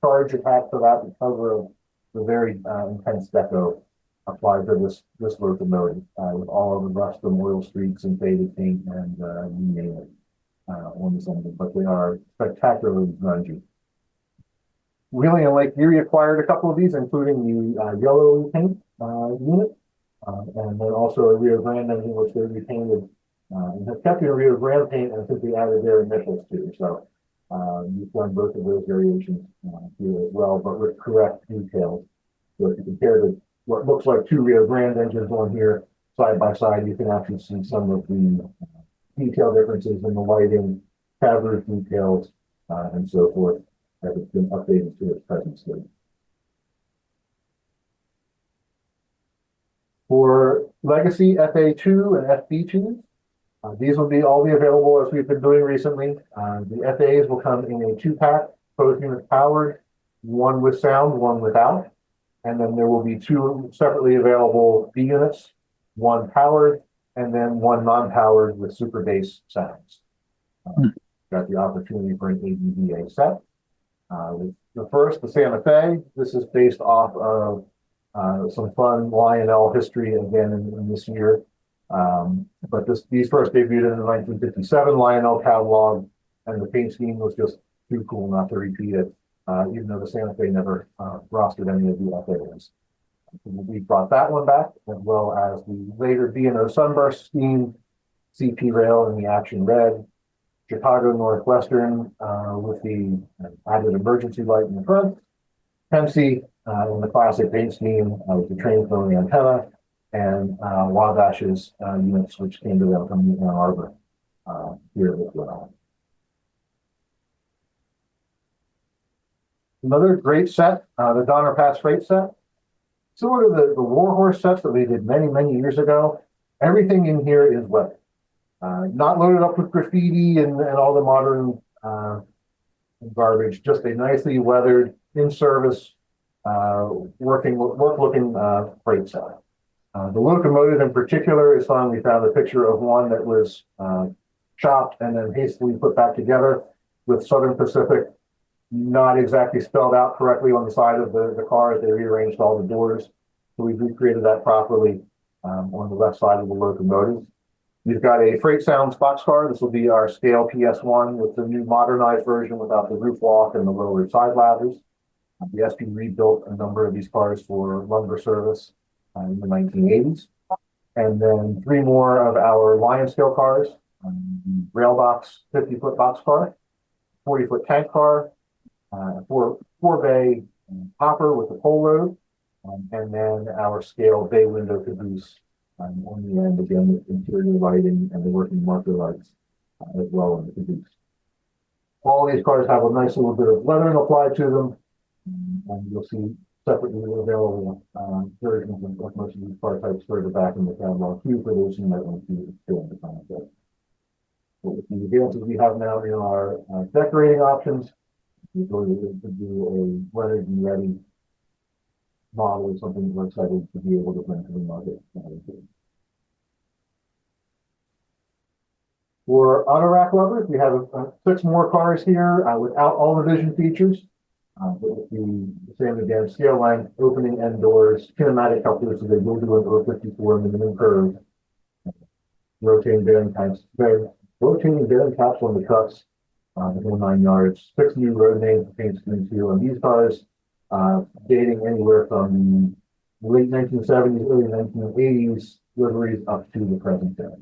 charge attached to that because of the very intense deco applied to this locomotive, with all of the rust and oil streaks and faded paint and you name it on this engine. But they are spectacularly grungy. Wheeling and Lake Erie acquired a couple of these, including the yellow paint unit, and then also a Rio Grande engine, which they repainted and have kept in Rio Grande paint and simply added their initials to. So you've done both of those variations here as well, but with correct details. So if you compare what looks like 2 Rio Grande engines on here side by side, you can actually see some of the detail differences in the lighting, cab roof details, and so forth, as it's been updated to its present state. For Legacy FA2 and FB2, these will all be available as we've been doing recently. The FAs will come in a 2-pack, both units powered, one with sound, one without. And then there will be 2 separately available B units, one powered, and then one non-powered with super bass sounds. Got the opportunity for an ABVA set. The first, the Santa Fe, this is based off of some fun Lionel history again in this year. But these first debuted in the 1957 Lionel catalog, and the paint scheme was just too cool not to repeat it, even though the Santa Fe never rostered any of the FAs. We brought that one back, as well as the later B&O Sunburst scheme, CP Rail in the Action Red, Chicago Northwestern with the added emergency light in the front, Pepsi in the classic paint scheme with the train throwing antenna, and Wabash's units, which came to them from Ann Arbor here as well. Another great set, the Donner Pass Freight set. Similar to the Warhorse sets that we did many, many years ago, everything in here is weathered. Not loaded up with graffiti and all the modern garbage, just a nicely weathered, in-service, work-looking freight set. The locomotive in particular is fun. We found a picture of one that was chopped and then hastily put back together with Southern Pacific not exactly spelled out correctly on the side of the car as they rearranged all the doors. So we've recreated that properly on the left side of the locomotive. We've got a Freight Sounds boxcar. This will be our scale PS1 with the new modernized version without the roof walk and the lowered side ladders. The SP rebuilt a number of these cars for lumber service in the 1980s. And then 3 more of our Lion scale cars, the Railbox 50-foot boxcar, 40-foot tank car, 4-bay hopper with a pole road, and then our scale bay window caboose on the end, again with interior lighting and the working marker lights as well on the caboose. All of these cars have a nice little bit of leathering applied to them, and you'll see separately available versions of most of these car types further back in the catalog too, for those who might want to fill in the concept. But with the advances we have now in our decorating options, the ability to do a weathered and ready model is something we're excited to be able to bring to the market. For auto rack lovers, we have 6 more cars here without all the vision features. But with the same again, scale length, opening end doors, kinematic helpers, so they will do an over 54 minimum curve, rotating bearing caps on the trucks, the whole 9 yards. 6 new road names to paint screens here on these cars, dating anywhere from the late 1970s, early 1980s liveries up to the present day.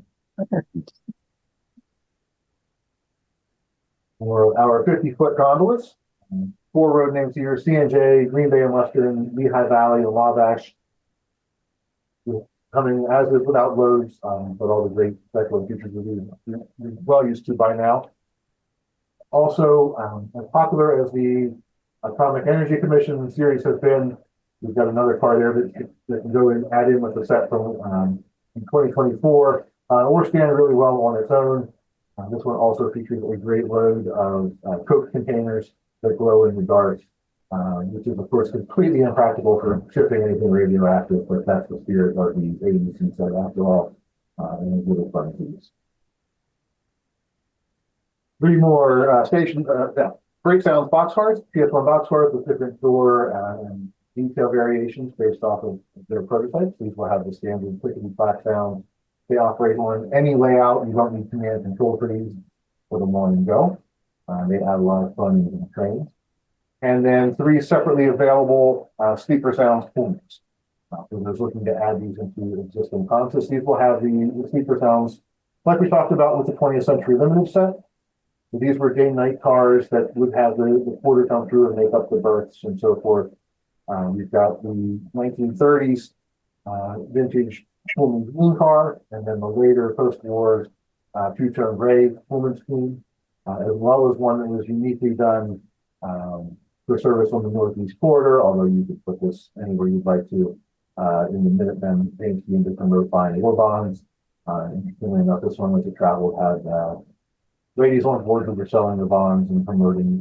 For our 50-foot gondolas, 4 road names here: C&J, Green Bay and Western, Lehigh Valley, and Wabash. Coming as is without loads, but all the great technical features we're well used to by now. Also, as popular as the Atomic Energy Commission series has been, we've got another car there that can go and add in with the set from in 2024, or stand really well on its own. This one also features a great load of Coke containers that glow in the dark, which is, of course, completely impractical for shipping anything radioactive, but that's the spirit of the AEC set after all, and it's really fun to use. 3 more Great Sounds boxcars, PS1 boxcars with different door and detail variations based off of their prototypes. These will have the standard clickety clack sound. They operate on any layout. You don't need command and control for these. Put them on and go. They add a lot of fun in the trains. And then 3 separately available speaker sounds Pumas. For those looking to add these into existing contests, these will have the speaker sounds like we talked about with the 20th Century Limited set. So these were day-night cars that would have the porter come through and make up the berths and so forth. We've got the 1930s vintage Pullman green car, and then the later post-war two-tone gray Pullman scheme, as well as one that was uniquely done for service on the Northeast Corridor, although you could put this anywhere you'd like to in the Minutemen paint scheme to promote buying war bonds. Interestingly enough, this one, as it traveled, had ladies on board who were selling the bonds and promoting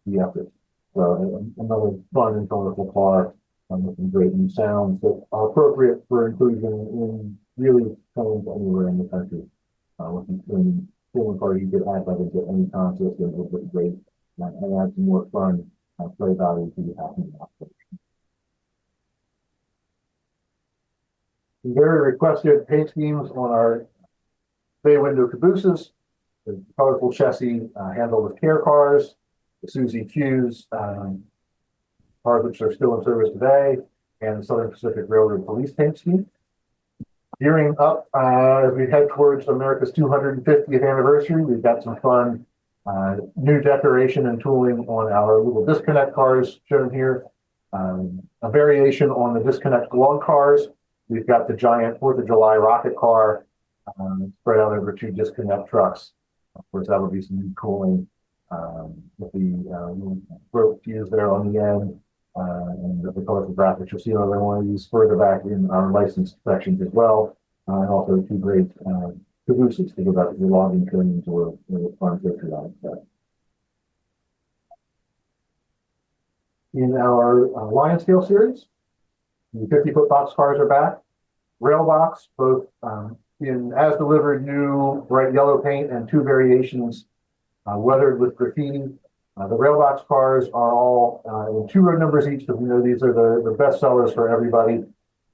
the effort. So another fun and colorful car with some great new sounds that are appropriate for inclusion in really tones anywhere in the country. With the Pullman car, you could add that into any contest and it would look great and add some more fun play value to the happening operation. Some very requested paint schemes on our bay window cabooses. The colorful chassis handled with care cars, the Suzy Q's, cars which are still in service today, and the Southern Pacific Railroad police paint scheme. Gearing up as we head towards America's 250th anniversary, we've got some fun new decoration and tooling on our little disconnect cars shown here. A variation on the disconnect log cars. We've got the giant 4th of July rocket car spread out over 2 disconnect trucks. Of course, that would be some new cooling with the rope fuse there on the end and the colorful graphics you'll see on other one of these further back in our licensed sections as well. And also 2 great cabooses to give out your logging trains or fun picture on it. In our Lion Scale series, the 50-foot box cars are back. Rail box, both in as delivered new bright yellow paint and 2 variations weathered with graffiti. The rail box cars are all in 2 road numbers each, because we know these are the best sellers for everybody.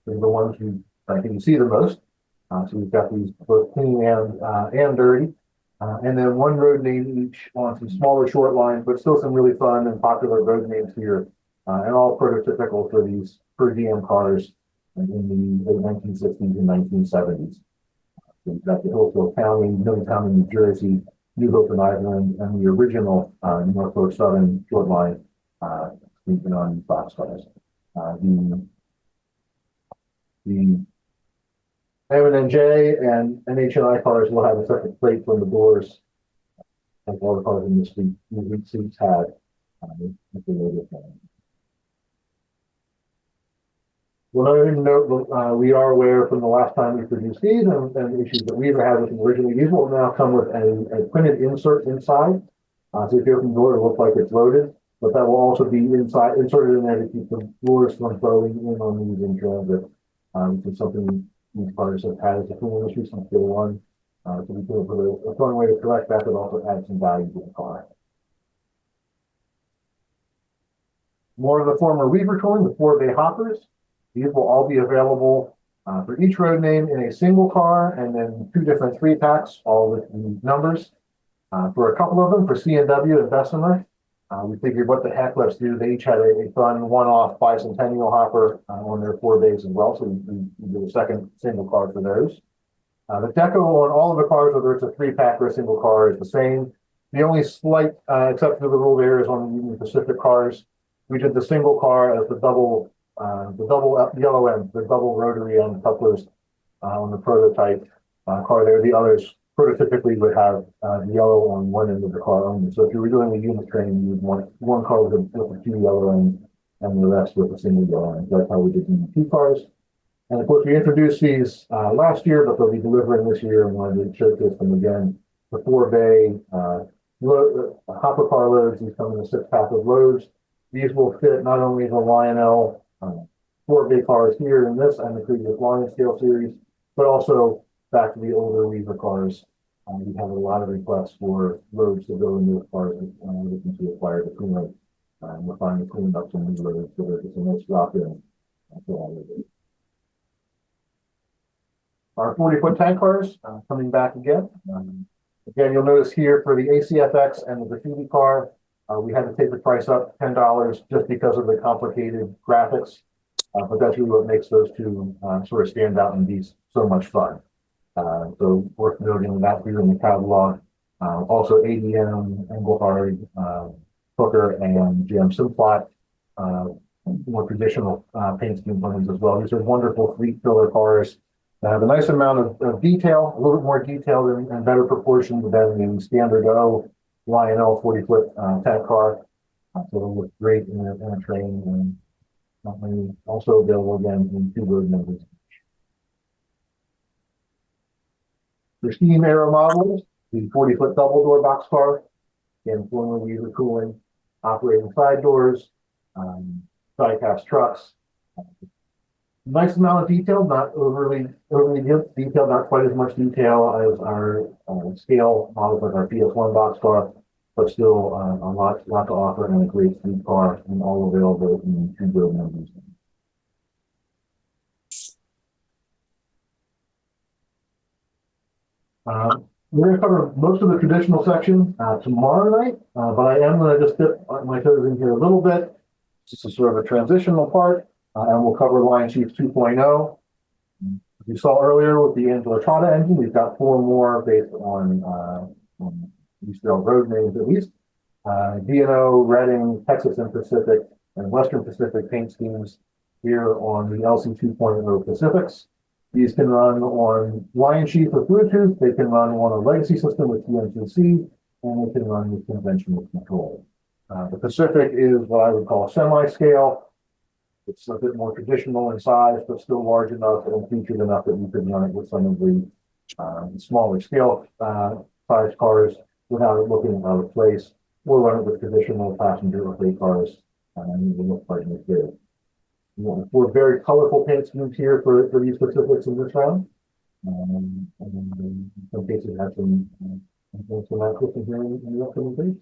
They're the ones who frankly you see the most. So we've got these both clean and dirty. And then 1 road name each on some smaller short lines, but still some really fun and popular road names here. And all prototypical for these per diem cars in the late 1960s and 1970s. So we've got the Hillsville County, Middletown in New Jersey, New Hope in Ireland, and the original Norfolk Southern short line speaking on box cars. The M&NJ and NHNI cars will have a separate plate on the doors, like all the cars in this fleet seats had. Well, another thing to note, we are aware from the last time we produced these and issues that we ever had with them originally. These will now come with a printed insert inside. So if you open the door, it'll look like it's loaded. but that will also be inserted in there to keep the floors from flowing in on these in transit. Which is something these cars have had as a clean industry since day one. So we feel for a fun way to collect that, but also add some value to the car. More of the former Weaver tooling, the 4-bay hoppers. These will all be available for each road name in a single car, and then 2 different 3-packs, all with the numbers. For a couple of them, for C&W and Bessemer, we figured what the heck, let's do. They each had a fun one-off bicentennial hopper on their 4 bays as well. So we did a second single car for those. The deco on all of the cars, whether it's a 3-pack or a single car, is the same. The only slight exception to the rule there is on the Union Pacific cars. We did the single car as the double yellow end, the double rotary end couplers on the prototype car there. The others prototypically would have the yellow on one end of the car only. So if you were doing a unit train, you would want one car with a 2 yellow ends and the rest with a single yellow end. That's how we did the 2 cars. And of course, we introduced these last year, but they'll be delivering this year, and wanted to showcase them again. The 4-bay hopper car loads, these come in a 6-pack of loads. These will fit not only the Lionel 4-bay cars here in this and the previous Lion Scale series, but also back to the older Weaver cars. We have a lot of requests for loads to go in those cars looking to acquire the clean up. We're finally cleaning up some new loads so that it's a nice drop in for all of it. Our 40-foot tank cars coming back again. Again, you'll notice here for the ACFX and the graffiti car, we had to take the price up $10 just because of the complicated graphics. But that's really what makes those 2 sort of stand out and be so much fun. So worth noting that here in the catalog. Also ADM, Engelhard, Hooker, and GM Simplot, more traditional paint scheme blends as well. These are wonderful fleet filler cars that have a nice amount of detail, a little bit more detail and better proportion than the standard Lionel 40-foot tank car. So it'll look great in a train, and also available again in 2 road numbers. For steam aero models, the 40-foot double door boxcar, again, former Weaver cooling, operating side doors, die-cast trucks. Nice amount of detail, not overly detailed, not quite as much detail as our scale models like our PS1 boxcar, but still a lot to offer and a great fleet car, and all available in 2 road numbers. We're going to cover most of the traditional section tomorrow night, but I am going to just dip my toes in here a little bit. This is sort of a transitional part, and we'll cover Lion Chief 2.0. As you saw earlier with the Angela Trotta engine, we've got 4 more based on Eastern road names at least. D&O, Reading, Texas and Pacific, and Western Pacific paint schemes here on the LC 2.0 Pacifics. These can run on Lion Chief with Bluetooth. They can run on a legacy system with TMCC, and they can run with conventional control. The Pacific is what I would call semi-scale. It's a bit more traditional in size, but still large enough and featured enough that you could run it with some of the smaller scale size cars without it looking out of place. We'll run it with traditional passenger or freight cars, and it will look quite good. We're very colorful paint schemes here for these Pacifics in this round. And in some cases have some here in the upcoming days.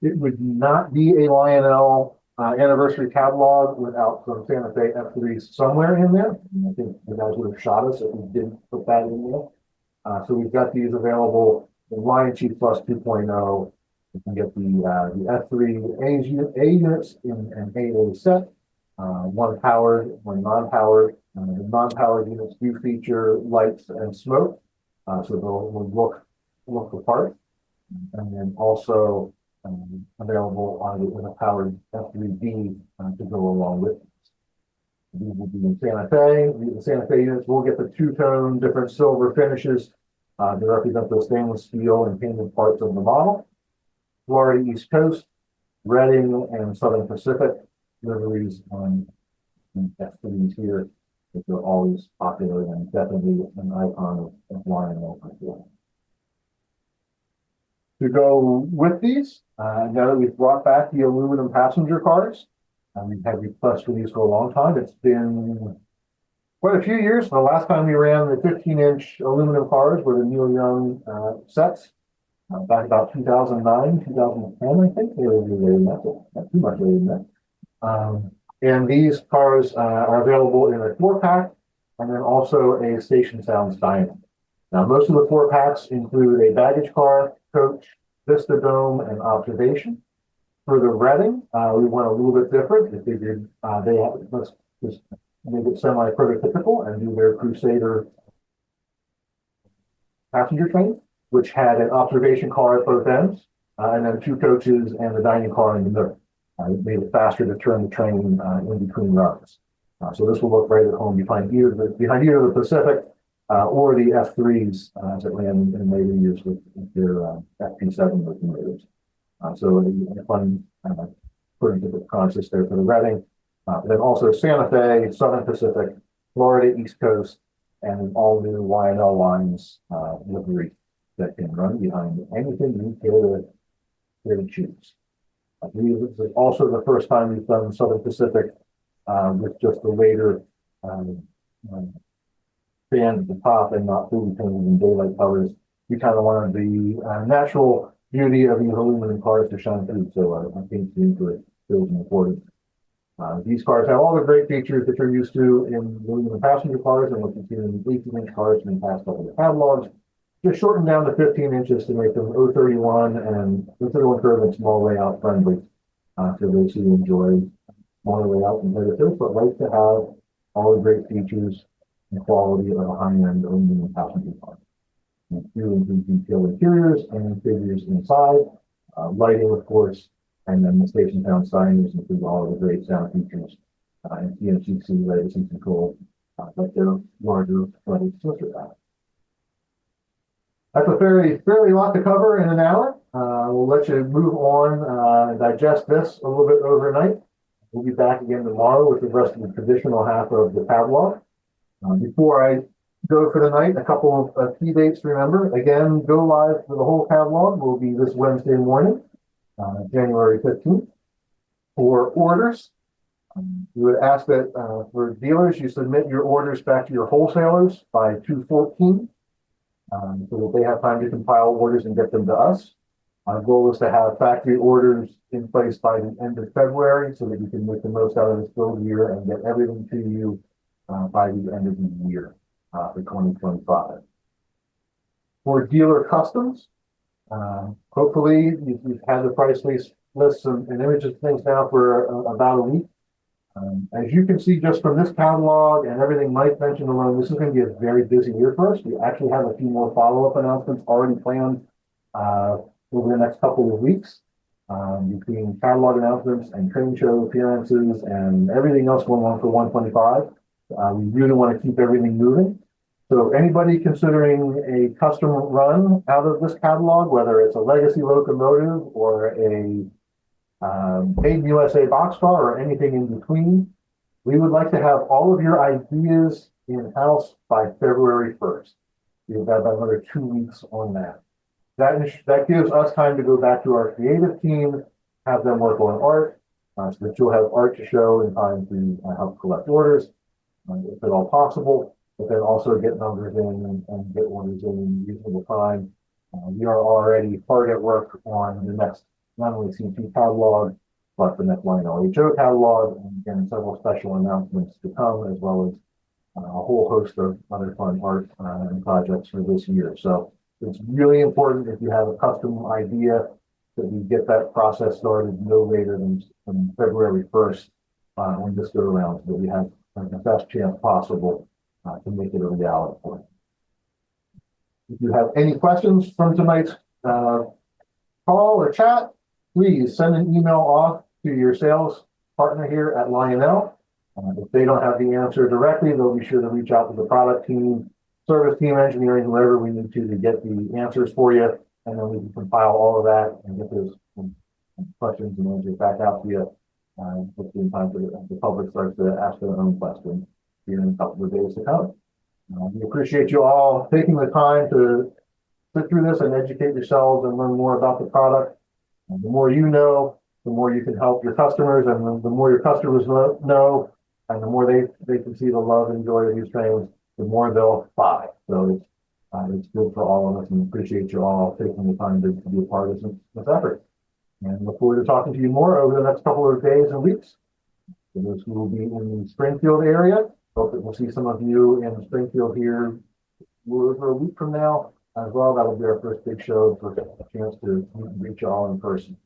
It would not be a Lionel anniversary catalog without some Santa Fe F3s somewhere in there. And I think the guys would have shot us if we didn't put that in there. So we've got these available in Lion Chief Plus 2.0. You can get the F3 A units in an AA set, one powered, one non-powered. The non-powered units do feature lights and smoke, so they'll look the part. And then also available with a powered F3D to go along with this. These will be in Santa Fe. The Santa Fe units will get the 2-tone different silver finishes to represent the stainless steel and painted parts of the model. Florida East Coast, Reading, and Southern Pacific liveries on F3s here, which are always popular and definitely an icon of Lionel. To go with these, now that we've brought back the aluminum passenger cars, we've had requests for these for a long time. It's been quite a few years. The last time we ran the 15-inch aluminum cars were the Neil Young sets back about 2009, 2010, I think. They were later than that, not too much later than that. And these cars are available in a 4-pack and then also a Station Sounds Diamond. Now, most of the 4-packs include a baggage car, coach, Vista Dome, and observation. For the Reading, we went a little bit different. We figured let's just make it semi-prototypical and do their Crusader passenger train, which had an observation car at both ends, and then 2 coaches and a dining car in the middle. It made it faster to turn the train in between runs. So this will look right at home behind either the Pacific or the F3s that ran in later years with their FP7 locomotives. So a fun prototypical concept there for the Reading. Then also Santa Fe, Southern Pacific, Florida East Coast, and an all-new Lionel lines livery that can run behind anything you care to choose. I believe this is also the first time we've done Southern Pacific with just the later band at the top and not fully painted in daylight colors. We kind of wanted the natural beauty of these aluminum cars to shine through, so I paint into it feels important. These cars have all the great features that you're used to in aluminum passenger cars and what you see in 18-inch cars in the past couple of catalogs. Just shortened down to 15 inches to make them 031 and considerable curve and small layout friendly for those who enjoy smaller layout competitors, but like to have all the great features and quality of a high-end aluminum passenger car. Including detailed interiors and figures inside, lighting, of course, and then the Station Sound signage include all of the great sound features and TMCC legacy control, like their larger flooded sister pack. That's a fairly lot to cover in an hour. We'll let you move on and digest this a little bit overnight. We'll be back again tomorrow with the rest of the traditional half of the catalog. Before I go for the night, a couple of key dates to remember. Again, go live for the whole catalog will be this Wednesday morning, January 15th. For orders, we would ask that for dealers, you submit your orders back to your wholesalers by 2/14, so that they have time to compile orders and get them to us. Our goal is to have factory orders in place by the end of February so that you can make the most out of this build year and get everything to you by the end of the year for 2025. For dealer customs, hopefully you've had the price lists and images and things now for about a week. As you can see just from this catalog and everything Mike mentioned alone, this is going to be a very busy year for us. We actually have a few more follow-up announcements already planned over the next couple of weeks between catalog announcements and trade show appearances and everything else going on for 125. We really want to keep everything moving. So anybody considering a custom run out of this catalog, whether it's a legacy locomotive or a made in USA boxcar or anything in between, we would like to have all of your ideas in-house by February 1st. We've got about another 2 weeks on that. That gives us time to go back to our creative team, have them work on art, so that you'll have art to show in time to help collect orders, if at all possible, but then also get numbers in and get orders in reasonable time. We are already hard at work on the next, not only CT catalog, but the next Lionel HO catalog, and again, several special announcements to come, as well as a whole host of other fun art and projects for this year. So it's really important if you have a custom idea that we get that process started no later than February 1st on this go around, so that we have the best chance possible to make it a reality for you. If you have any questions from tonight's call or chat, please send an email off to your sales partner here at Lionel. If they don't have the answer directly, they'll be sure to reach out to the product team, service team, engineering, whoever we need to get the answers for you, and then we can compile all of that and get those questions and answers back out to you. Hopefully in time for the public starts to ask their own questions here in a couple of days to come. We appreciate you all taking the time to sit through this and educate yourselves and learn more about the product. And the more you know, the more you can help your customers, and the more your customers know, and the more they can see the love and joy of these trains, the more they'll buy. So it's good for all of us, and appreciate you all taking the time to be a part of this effort. And look forward to talking to you more over the next couple of days and weeks. For those who will be in the Springfield area, hope that we'll see some of you in Springfield here over a week from now as well. That will be our first big show for a chance to reach you all in person.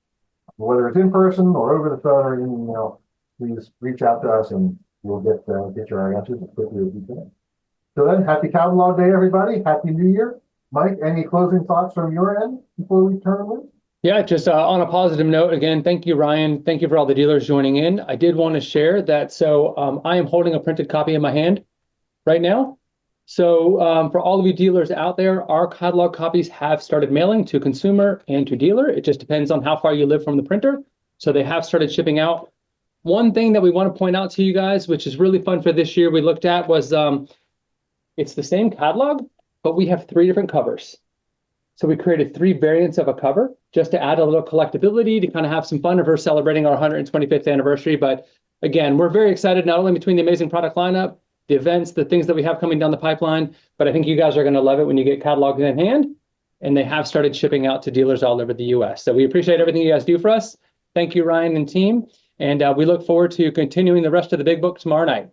Whether it's in person or over the phone or in email, please reach out to us and we'll get your answers as quickly as we can. So then, happy Catalog Day, everybody. Happy New Year. Mike, any closing thoughts from your end before we turn away? Yeah, just on a positive note, again, thank you, Ryan. Thank you for all the dealers joining in. I did want to share that. So I am holding a printed copy in my hand right now. So for all of you dealers out there, our catalog copies have started mailing to consumer and to dealer. It just depends on how far you live from the printer. So they have started shipping out. One thing that we want to point out to you guys, which is really fun for this year, we looked at was it's the same catalog, but we have 3 different covers. So we created 3 variants of a cover just to add a little collectability, to kind of have some fun if we're celebrating our 125th anniversary. But again, we're very excited, not only between the amazing product lineup, the events, the things that we have coming down the pipeline, but I think you guys are going to love it when you get catalogs in hand. And they have started shipping out to dealers all over the US. So we appreciate everything you guys do for us. Thank you, Ryan and team. And we look forward to continuing the rest of the big book tomorrow night.